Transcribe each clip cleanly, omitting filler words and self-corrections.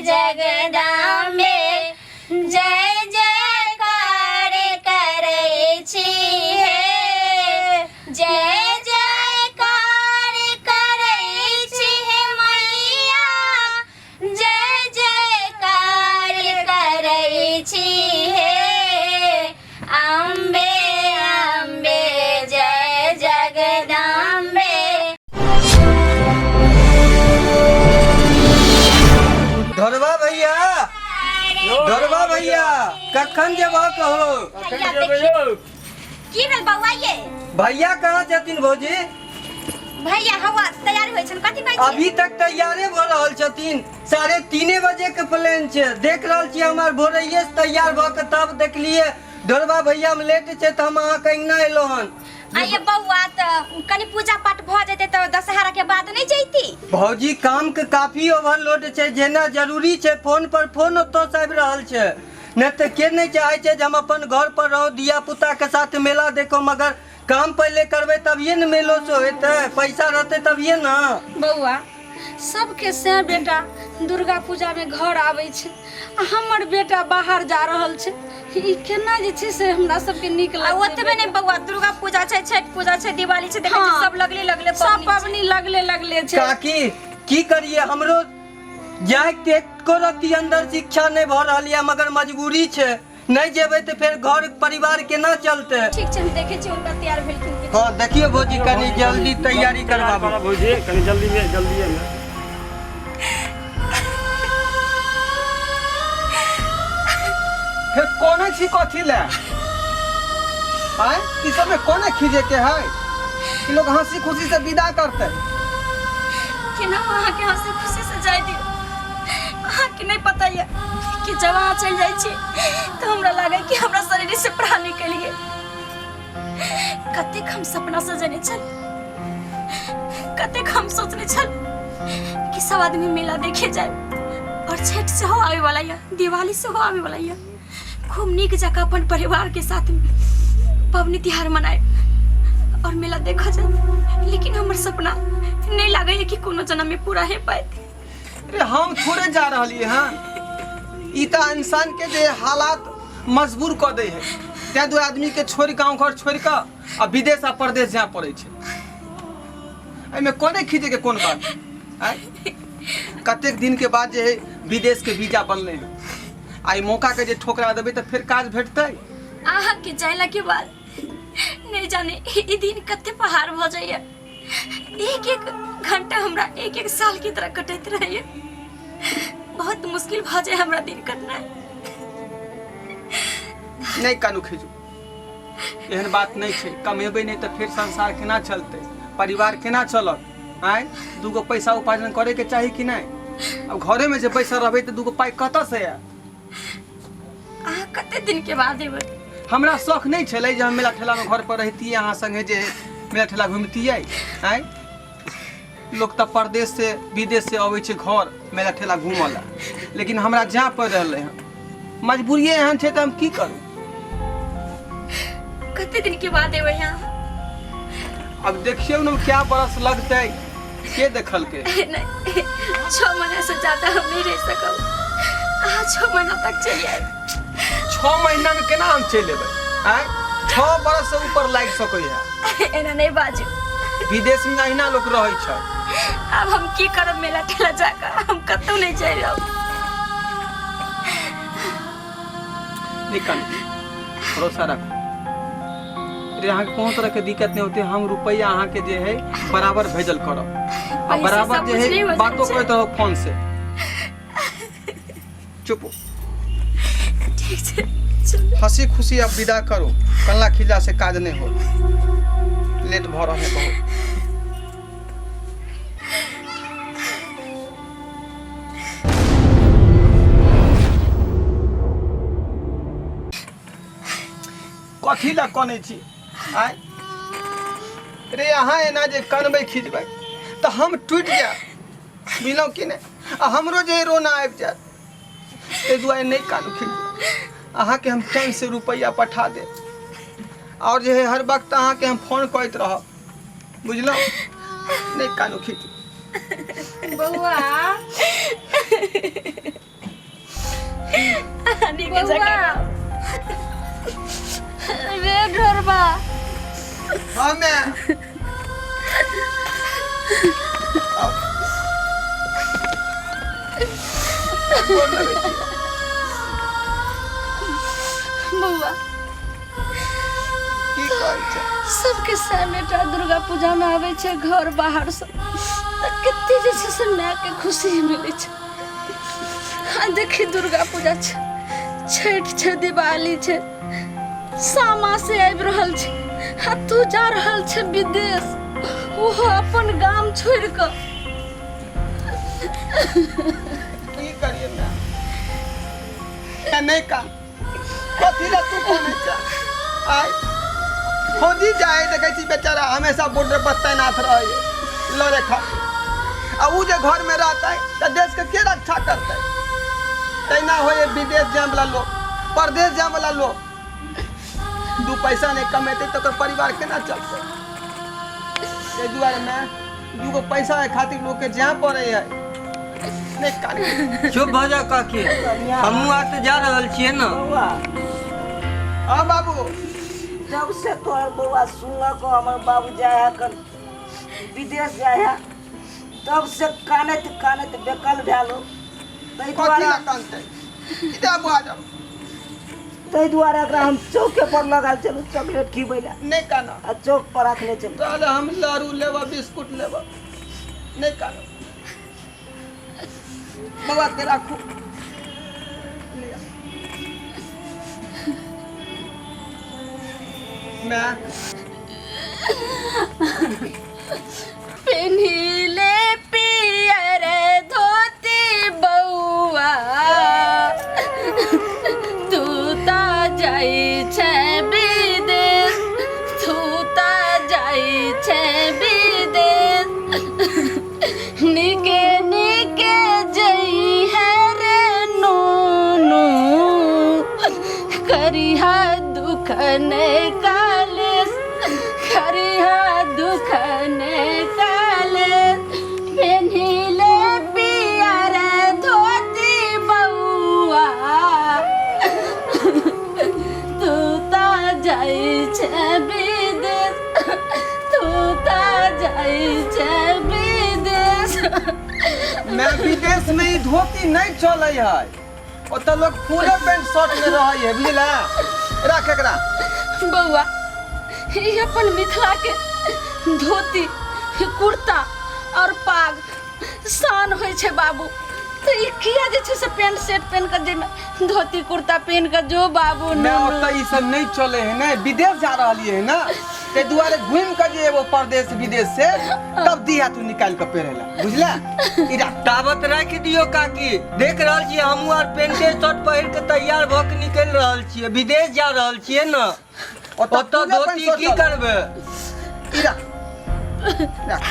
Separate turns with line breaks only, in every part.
जगदम्बे जय जयकार करै छी हे जय जयकार करै छी हे मैया जय जयकार करै छी हे अम्बे अम्बे जय जगदम्बे।
धरवा भैया कखन जेबा कहो
की भेल बौआ ये
भैया कहाँ छथिन भौजी?
भैया हवा तैयार होइ छन कथि कहै छी?
अभी तक तैयारे भ रहल छथिन। 3:30 बजे के प्लान छै। देख रहल छी हमार भोरइये से तैयार भ के तब देखलिए धरवा भैया में लेट छै त हम अहाँ कहिना एलो हन।
आइए बौआ त कनी पूजा पाठ भ जेते त दशहरा के बाद नहीं जैती।
भौजी काम के काफी ओवरलोड छै। जेना जरूरी छै फोन पर फोन तो आबि रहल छै। न त के नहीं चाहे छै जे हम अपन घर पर रहो दिया पुता के साथ मेला देखो, मगर काम पहले करबे तभिए न मेलो से होते। पैसा रहते तभिए न।
बौआ सबके से बेटा दुर्गा पूजा में घर आवे छै, हमर बेटा बाहर जा रहल छै। ई केना जे छै से हमरा सबके नीक लागे।
ओतबे नहीं बौआ दुर्गा पूजा छै, छठ पूजा छै, दिवाली छै, देखै छी सब लगले
सब पबनी लगले छै।
काकी की करिए हमरो जाए के एको रत्ती अंदर शिक्षा नहीं भ रहल है, मगर मजबूरी छै। नहीं जेबे तो फिर घर परिवार केना चलते।
ठीक छै हम देखे छी उनका तैयार भेलखिन कि।
हां देखिए भौजी कनी जल्दी तैयारी करवाबो।
भौजी कनी जल्दी में
फिर कोने छी कथी ले आय ई सब में कोने खीजे के है कि लोग हंसी खुशी से विदा करते
केना वहां के हंसी खुशी से जाय दियो। अहाँ के नहीं पता है कि जब वहां चल जाय छी तो हमरा लागे कि हमरा शरीर से प्राण निकल गए। कतेक हम सपना सजने छल, कतेक हम सोचने छल कि सब आदमी मेला देखे जाए और छठ से हो आवे वाला है, दिवाली से हो आवे वाला है, खूब नीक जगह अपन परिवार के साथ पबनी त्योहार मनाए और मेला देखा जाए। लेकिन हमर सपना नहीं लागे है कि कोनो जन्म में पूरा है पाए।
अरे हम थोड़े जा रहलिए हां ई त इंसान के जे हालात मजबूर कर दे है। त्या दो आदमी के छोड़ गांव घर छोड़ के आ विदेश आ प्रदेश जा पड़े छै। एमे कोने खींचे के कोन बात है? कतेक दिन के बाद जे है विदेश के वीजा बनले है। आई मौका के जे ठोकरा देबे त फिर काज भेटतै।
आहा के जाइला के बाद नहीं जाने ई दिन कते पहाड़ भ जाइए। एक एक घंटा हमरा एक एक साल की तरह कटैत रहिए। बहुत मुश्किल भ जाए हमरा दिन कटना।
नहीं कानू खींचू एहन बात नहीं छै। कमेबे नहीं तो फिर संसार केना चलते, परिवार केना चलत। आय दूगो पैसा उपार्जन करे के चाहिए कि नहीं? अब घरे में जे पैसा रहबे तो दूगो पाई कत से आए?
आहा कते दिन के बाद एबे?
हमरा शौक नहीं छले जे हम मेला ठेला में घर पर रहती अहाँ संगे जे मेला ठेला घूमती आय लोग त प्रदेश से विदेश से आवे छै घर मेला ठेला घूमला, लेकिन हमरा जा पड़ रहले हैं। मजबूरी एहन छै त हम की करूं?
कते दिन के बाद एबे यहाँ?
अब देखियो न क्या बरस लगते के देखल के।
नहीं 6 महीने से ज्यादा हम नहीं रह सकब। आहा 6 महीना तक चलिए आए।
6 महीना में केना हम चल लेबै? आय 6 बरस से ऊपर लाग सकै है।
एना नहीं बाजू।
विदेश में अहिना लोग रहै छै।
अब हम की करब मेला ठेला जाकर? हम कतौ नहीं जाय रहब।
निकल भरोसा रखो। यहाँ के कोनो तरह के दिक्कत नहीं होती। हम रुपया अहाँ के जे है बराबर भेजल करब आ बराबर जे है बातों करते रहो फोन से। चुप
ठीक है चल।
हंसी खुशी अब विदा करो, कल्ला खिला से काज नहीं हो। लेट भ रहा है बहुत। कथी ला कने छी आय रे? अहाँ एना जे कनबै खिजबै तो हम टूट जा मिलो कि नहीं? आ हमरो जे रोना आबि जात ते दुआरे नहीं कानू खिज। अहाँ के हम टाइम से रुपया पठा दे और जे है हर वक्त अहाँ के हम फोन करते रहब, बुझलो? नहीं कानू खिज।
बउआ
गोर लगै छी।
बउआ
की कहै छै?
सबके सामने टा दुर्गा पूजा में आवे छे घर बाहर से कते जे छै से माय के खुशी मिले छै। हाँ देखी दुर्गा पूजा छे, छठ छे, दिवाली छे, सामा से आबि रहल छे। हाँ तू जा रहल छे विदेश, वो अपन गाम छोड़ के।
की करिए मैं? नहीं का कथी ला तू कोने जा? आय खोजी जाए देखै छी बेचारा हमेशा बॉर्डर पर तैनात रहे लो रेखा। आ उ जे घर में रहतै त देश के के रक्षा करतै? तैना होए विदेश जाए वाला लोग, परदेश जाए वाला लोग, दू पैसा नहीं कमेते तो ओकर परिवार केना चलतै? ए दुआरे में दूगो पैसा के खातिर लोग के जाए पड़े है। नहीं कानी
चुप भ जा काकी, हमहू आज तो जा रहल छियै ना।
हाँ बाबू,
जब से तोहर बउआ सुनल को हमर बाबू जाए कर विदेश जाए है, तब से कानत कानत बेकल भेलो। तै
कथी ला
द्वारा
कानतै? इधर बुआ जाओ।
तै द्वारा एकरा हम चौके पर लगाल चलू चॉकलेट खिबैला
नहीं काना।
आ चौक पर रखने चलू।
ताले हम लारू लेबा बिस्कुट लेबा। नहीं काना। बाबा के राखू। मैं
पिन्हिले पियर धोती बउआ, तू ता जाई छे विदेश, तू ता जाई छे विदेश। निके निके जई है रे नूनू, करिहा दुख ने कालेस, करिहा दुख ने कालेस। पेन्हिले पियर धोती बउआ, तू ता जाई छे विदेश, तू ता जाई छे विदेश।
मैं विदेश में ही धोती नहीं चले है। ओत लोग पूरे पैंट शर्ट में रहे है बुझला? राख एकरा।
बउआ ई अपन मिथिला के धोती, कुर्ता और पाग शान होय छे बाबू। तो ई किया जे छे से पैंट शर्ट पहन के जे में धोती कुर्ता पहन के जो बाबू
मैं ओत ई सब नहीं चले है ना, विदेश जा रहली है ना, ते दुआरे घूम के जे वो परदेश विदेश से तब दिया तू निकाल के पहरेला बुझला? इरा
ताबत रख दियो काकी, देख रहल छियै हमहू आर पेंटे शर्ट पहिर के तैयार भ के निकल रहल छियै, विदेश जा रहल छियै ना। ओतऽ धोती की करबे?
इरा राख।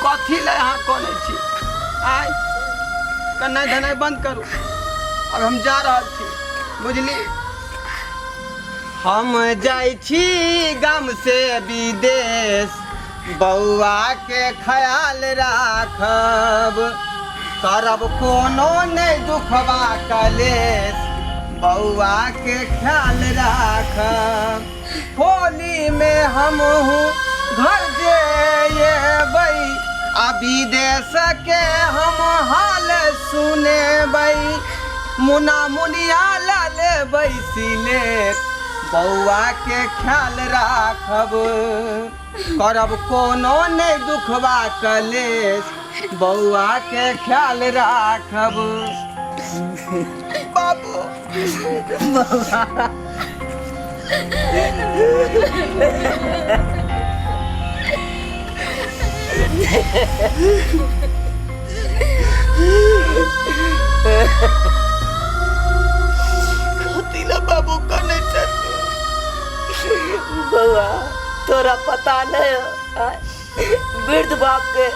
कथी ला यहाँ कोने छी? आय कन्ना धनाई बंद करू। अब हम जा रहल छी बुझली? हम जाई छी गाम से विदेश, बउआ के ख्याल राखब, करब कोनो नहीं दुखवा कलेश, बउआ के ख्याल राखब। होली में हम घर जेबै, आ विदेश के हम हाल सुनेबै, मुना मुनिया ला लेबै सिलेट, बउआ के ख्याल राखब, करब कोनो नहीं दुखवा कलेश, बउआ के ख्याल राखब। बाबू कतिला बाबू कने चलू?
बउआ तोरा पता नहीं है, वृद्ध बाप के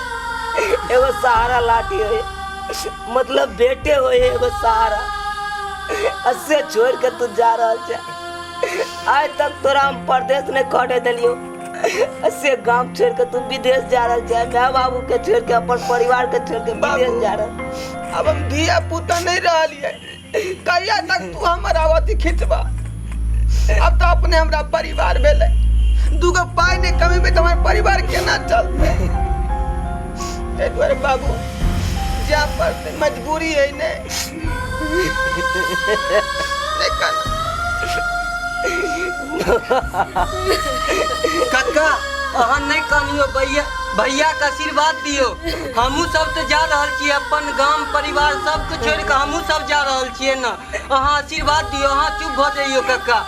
एगो सहारा लाठी है, मतलब बेटे हो एगो सहारा। अस्से छोड़ के तू जा रहा है। आज तक तोरा हम परदेश नहीं कटे दिलियो, अस्से गांव छोड़ के तू विदेश जा रहा है। मैं बाबू के छोड़ के अपन परिवार के छोड़ के विदेश जा रहा।
अब हम धिया पुता नहीं रहा, कहिया तक तू हमारा अवधि खिंचबा? अब तो अपने हमरा परिवार भेले, दूगो पाई नहीं कमी में तो हमारे परिवार केना चलते? ते द्वारे बाबू जा पड़ते मजबूरी है ने
काका अहाँ नहीं कहनियो भैया भैया के आशीर्वाद दियो। हमहू सब तो जा रहल छिए अपन गांव परिवार सबके छोड़ के हमहू सब जा रहल छिए ना। अहाँ आशीर्वाद दियो। अहाँ चुप भ जाइयो काका।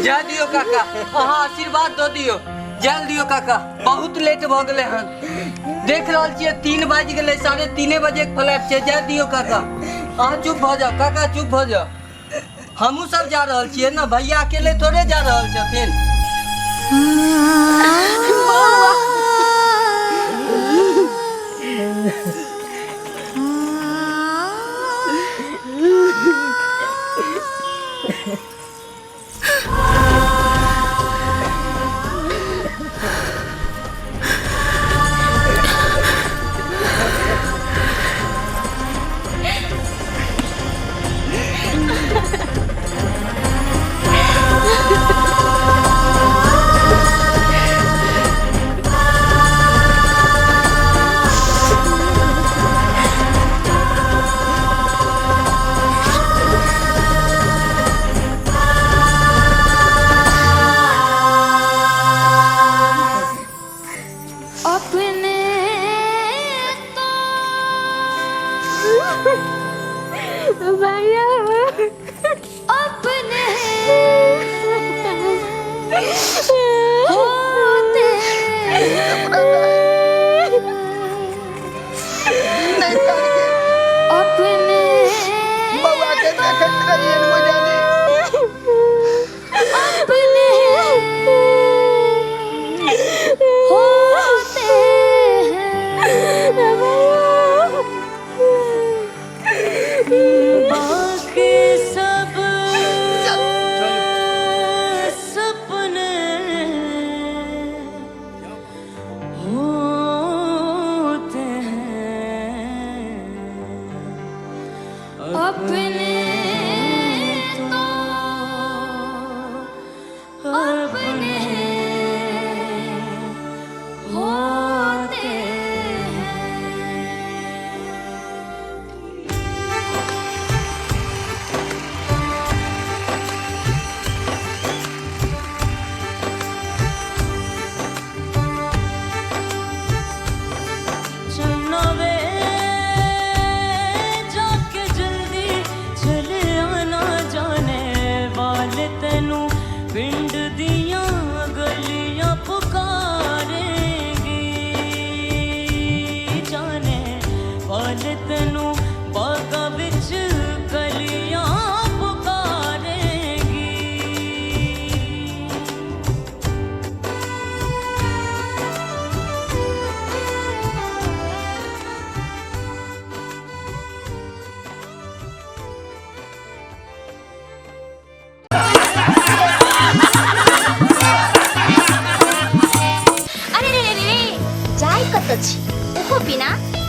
जा दियो काका। अहाँ आशीर्वाद दो दियो। जाल दियो काका। बहुत लेट भ गेले हन। देख रहल छिए 3 बज गेले 3:30 बजे के फ्लाइट छै। जा दियो काका। अहाँ चुप भ जाओ काका। चुप भ जाओ। हमहू सब जा रहल छिए ना। भैया अकेले थोड़े जा रहल छथिन।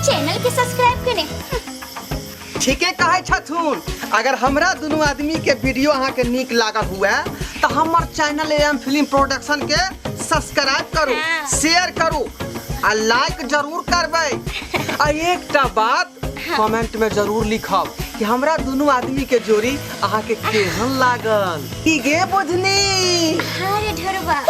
चैनल के सब्सक्राइब करें।
ठीके कहे छथुन। अगर हमरा दोनों आदमी के वीडियो अहाँ के नीक लागल हुआ तो हमार चैनल एम फिल्म प्रोडक्शन के सब्सक्राइब करू, शेयर करू आ लाइक जरूर करबै। आ एकटा बात कमेंट में जरूर लिखब कि हमरा दोनों आदमी के जोड़ी अहाँ के केहन लागल। की गे बुझनी?
अरे ढोरबा